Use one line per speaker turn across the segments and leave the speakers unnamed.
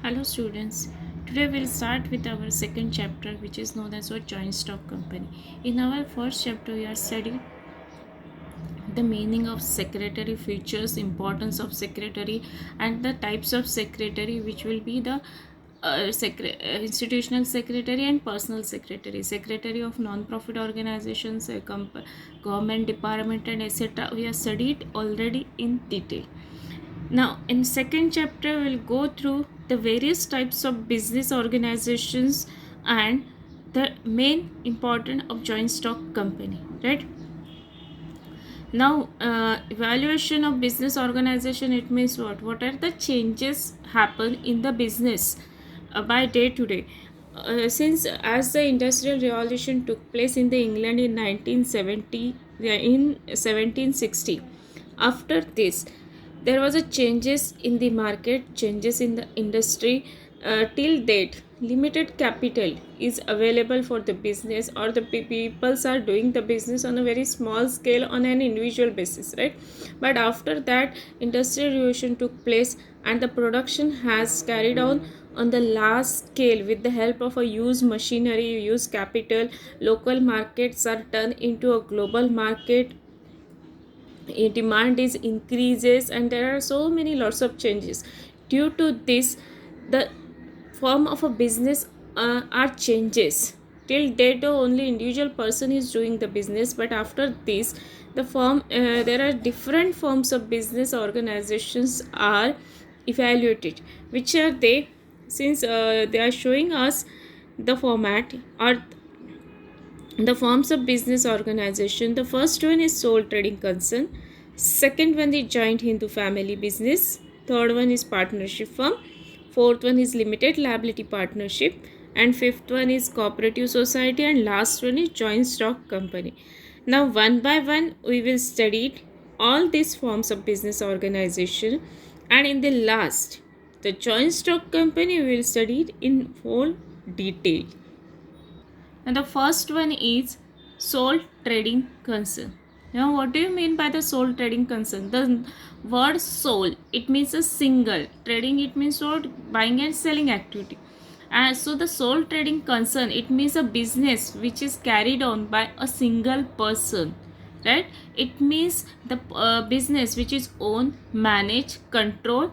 Hello students. Today we'll start with our second chapter which is known as a joint stock company. In our first chapter we are studying the meaning of secretary, features, importance of secretary and the types of secretary which will be the institutional secretary and personal secretary of non-profit organizations, government department and etc. We have studied already in detail. Now, in second chapter, we'll go through the various types of business organizations and the main important of joint stock company. Right now, evaluation of business organization. It means what? What are the changes happen in the business by day to day? Since as the industrial revolution took place in the England in 1970, in 1760, after this there was a changes in the market, changes in the industry. Till date limited capital is available for the business, or the peoples are doing the business on a very small scale on an individual basis, right? But after that industrial revolution took place and the production has carried on the large scale with the help of a used machinery, used capital. Local markets are turned into a global market. Demand is increases and there are so many lots of changes. Due to this, the form of a business are changes. Till date only individual person is doing the business, but after this the form there are different forms of business organizations are evaluated. Which are they? Since they are showing us the format or the forms of business organization. The first one is sole trading concern, second one is joint Hindu family business, third one is partnership firm, fourth one is limited liability partnership, and fifth one is cooperative society, and last one is joint stock company. Now one by one we will study all these forms of business organization, and in the last the joint stock company we will study it in full detail. And the first one is sole trading concern. Now, what do you mean by the sole trading concern? The word sole, it means a single. Trading, it means what? Buying and selling activity. And so the sole trading concern, it means a business which is carried on by a single person. Right? It means the business which is owned, managed, controlled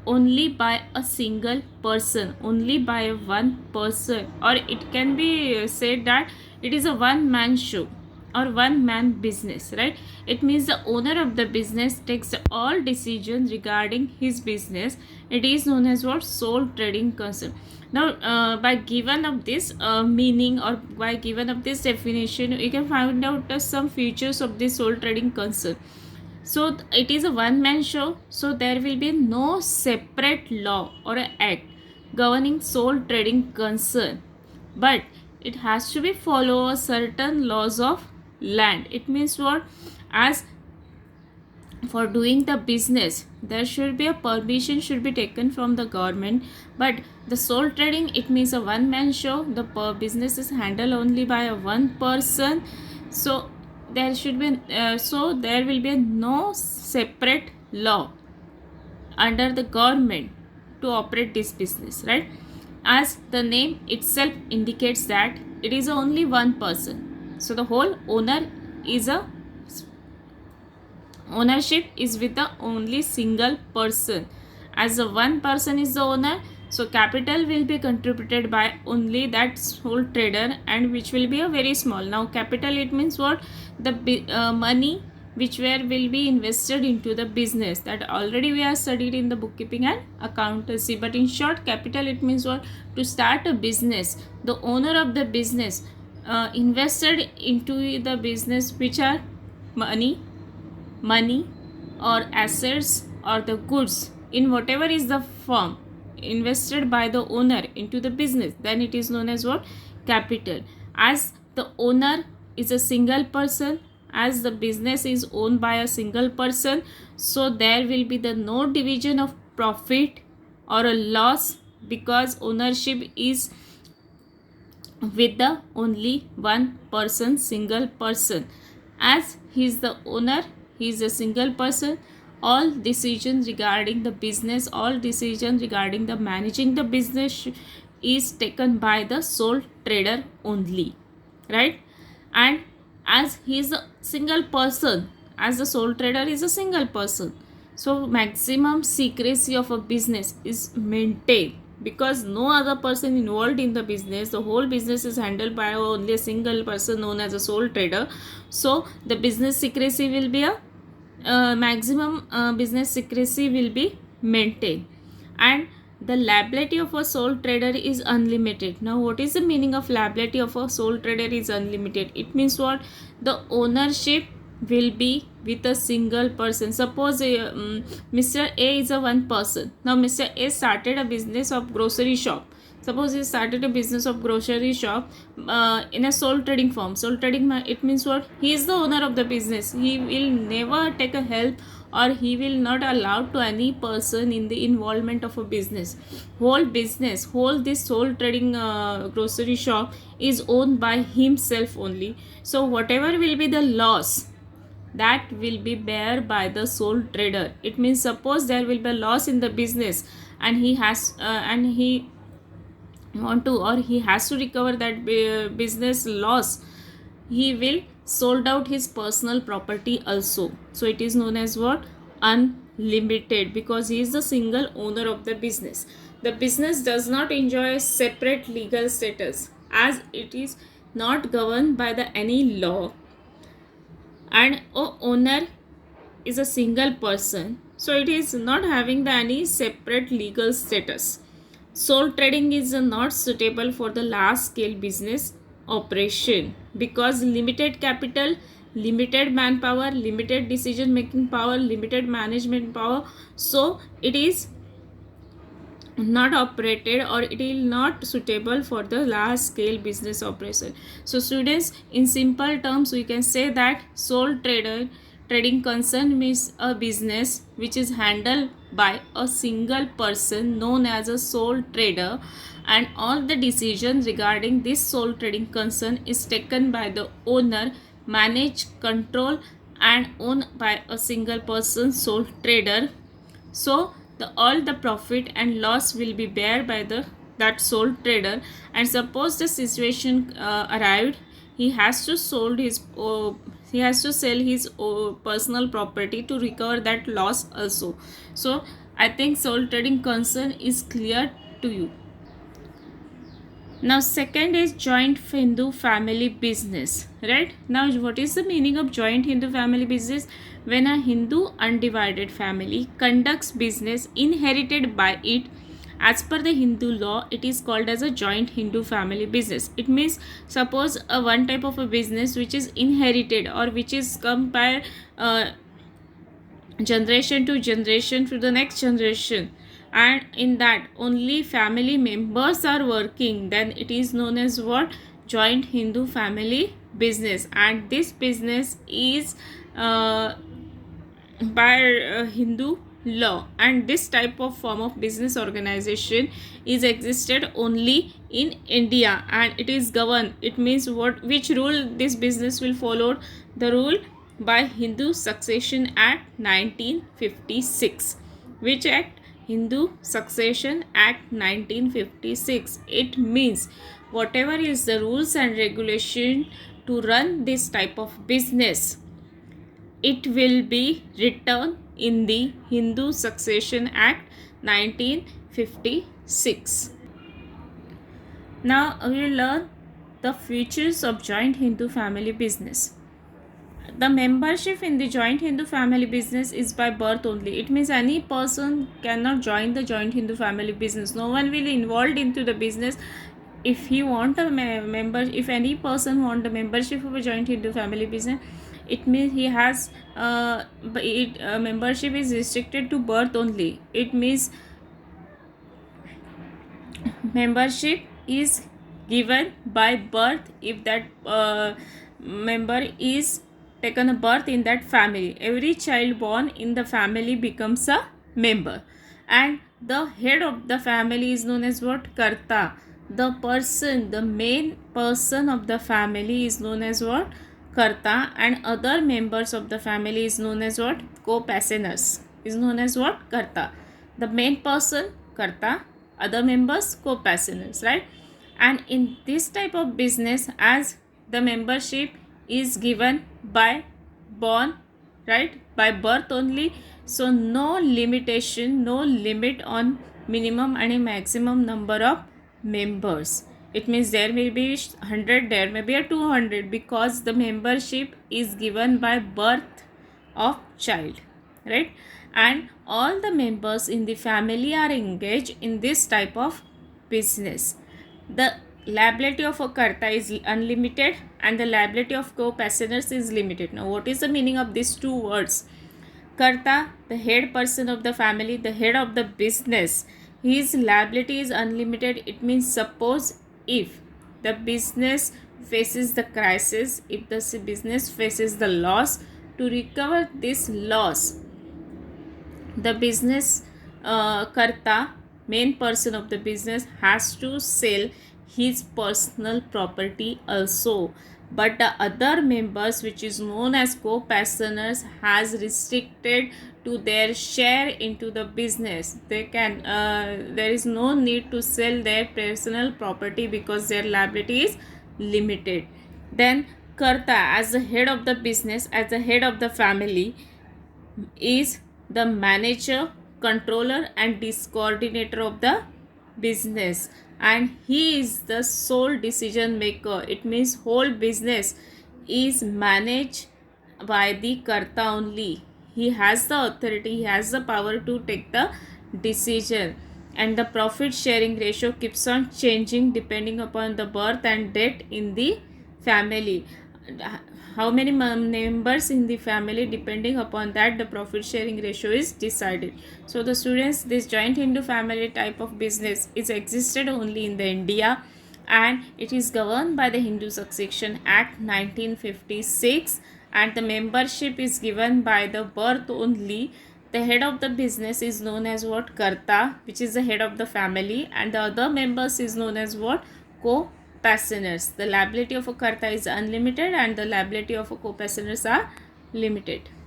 only by a single person, only by one person, or it can be said that it is a one man show or one man business, right? It means the owner of the business takes all decisions regarding his business. It is known as what? Sole trading concern. Now by given of this meaning, or by given of this definition, you can find out some features of this sole trading concern. So it is a one man show, so there will be no separate law or a act governing sole trading concern, but it has to be follow a certain laws of land. It means what? As for doing the business there should be a permission should be taken from the government, but the sole trading, it means a one man show. The business is handled only by a one person, so there should be so there will be no separate law under the government to operate this business, right? As the name itself indicates that it is only one person, so the whole ownership is with the only single person. As the one person is the owner, so capital will be contributed by only that sole trader, and which will be a very small. Now capital, it means what? The money which will be invested into the business, that already we have studied in the bookkeeping and accountancy. But in short, capital, it means what? To start a business, the owner of the business invested into the business, which are money or assets or the goods in whatever is the form invested by the owner into the business, then it is known as what? Capital. As the owner is a single person, as the business is owned by a single person, so there will be the no division of profit or a loss, because ownership is with the only one person, single person. As he is the owner, he is a single person, all decisions regarding the business, all decisions regarding the managing the business is taken by the sole trader only, right? And as he is a single person, as the sole trader is a single person, so maximum secrecy of a business is maintained, because no other person involved in the business, the whole business is handled by only a single person known as a sole trader. So the business secrecy will be a maximum business secrecy will be maintained, and the liability of a sole trader is unlimited. Now what is the meaning of liability of a sole trader is unlimited? It means what? The ownership will be with a single person. Suppose Mr. A is a one person. Now Mr. A started a business of grocery shop. Suppose he started a business of grocery shop in a sole trading firm. Sole trading, it means what? He is the owner of the business. He will never take a help, or he will not allow to any person in the involvement of a business. Whole business, whole this sole trading grocery shop is owned by himself only. So whatever will be the loss, that will be bear by the sole trader. It means suppose there will be a loss in the business, and he has and he want to, or he has to recover that business loss, he will sold out his personal property also. So it is known as what? Unlimited, because he is the single owner of the business. The business does not enjoy a separate legal status, as it is not governed by the any law, and a owner is a single person, so it is not having the any separate legal status. Sole trading is not suitable for the large scale business operation, because limited capital, limited manpower, limited decision making power, limited management power, so it is not operated, or it is not suitable for the large scale business operation. So students, in simple terms we can say that sole trader trading concern means a business which is handled by a single person known as a sole trader, and all the decisions regarding this sole trading concern is taken by the owner, managed, control and owned by a single person, sole trader. So all the profit and loss will be bear by the that sole trader. And suppose the situation arrived, he has to sold his he has to sell his personal property to recover that loss also. So I think sole trading concern is clear to you. Now second is joint Hindu family business, right? Now what is the meaning of joint Hindu family business? When a Hindu undivided family conducts business inherited by it, as per the Hindu law, it is called as a joint Hindu family business. It means suppose a one type of a business which is inherited, or which is come by generation to generation to the next generation, and in that only family members are working, then it is known as what? Joint Hindu family business. And this business is by Hindu law, and this type of form of business organization is existed only in India, and it is governed, it means what? Which rule this business will follow? The rule by Hindu Succession Act 1956. Which act? Hindu Succession Act 1956. It means whatever is the rules and regulation to run this type of business, it will be written in the Hindu Succession Act 1956. Now we will learn the features of joint Hindu family business. The membership in the joint Hindu family business is by birth only. It means any person cannot join the joint Hindu family business. No one will involved into the business. If he want a member, if any person want the membership of a joint Hindu family business, it means he has membership is restricted to birth only. It means membership is given by birth. If that member is taken a birth in that family, every child born in the family becomes a member, and the head of the family is known as what? Karta. The person, the main person of the family is known as what? Karta, and other members of the family is known as what? Co-passioners. is known as what? Karta. The main person, Karta, other members, co-passioners, right? And in this type of business, as the membership is given by born, right, by birth only, so no limitation, no limit on minimum and maximum number of members. It means there may be 100, there may be a 200, because the membership is given by birth of child, right? And all the members in the family are engaged in this type of business. The liability of a karta is unlimited and the liability of co-passioners is limited. Now what is the meaning of these two words? Karta, the head person of the family, the head of the business, his liability is unlimited. It means suppose if the business faces the crisis, if the business faces the loss, to recover this loss, the business karta, main person of the business, has to sell his personal property also. But the other members, which is known as co-passioners, has restricted to their share into the business. They can there is no need to sell their personal property because their liability is limited. Then karta, as the head of the business, as the head of the family, is the manager, controller and discoordinator of the business, and he is the sole decision maker. It means whole business is managed by the karta only. He has the authority, he has the power to take the decision, and the profit sharing ratio keeps on changing depending upon the birth and death in the family. How many members in the family, depending upon that the profit sharing ratio is decided. So the students, this joint Hindu family type of business is existed only in the India, and it is governed by the Hindu Succession Act 1956, and the membership is given by the birth only. The head of the business is known as what? Karta, which is the head of the family, and the other members is known as what? Co-passioners. The liability of a karta is unlimited and the liability of a co-passioners are limited.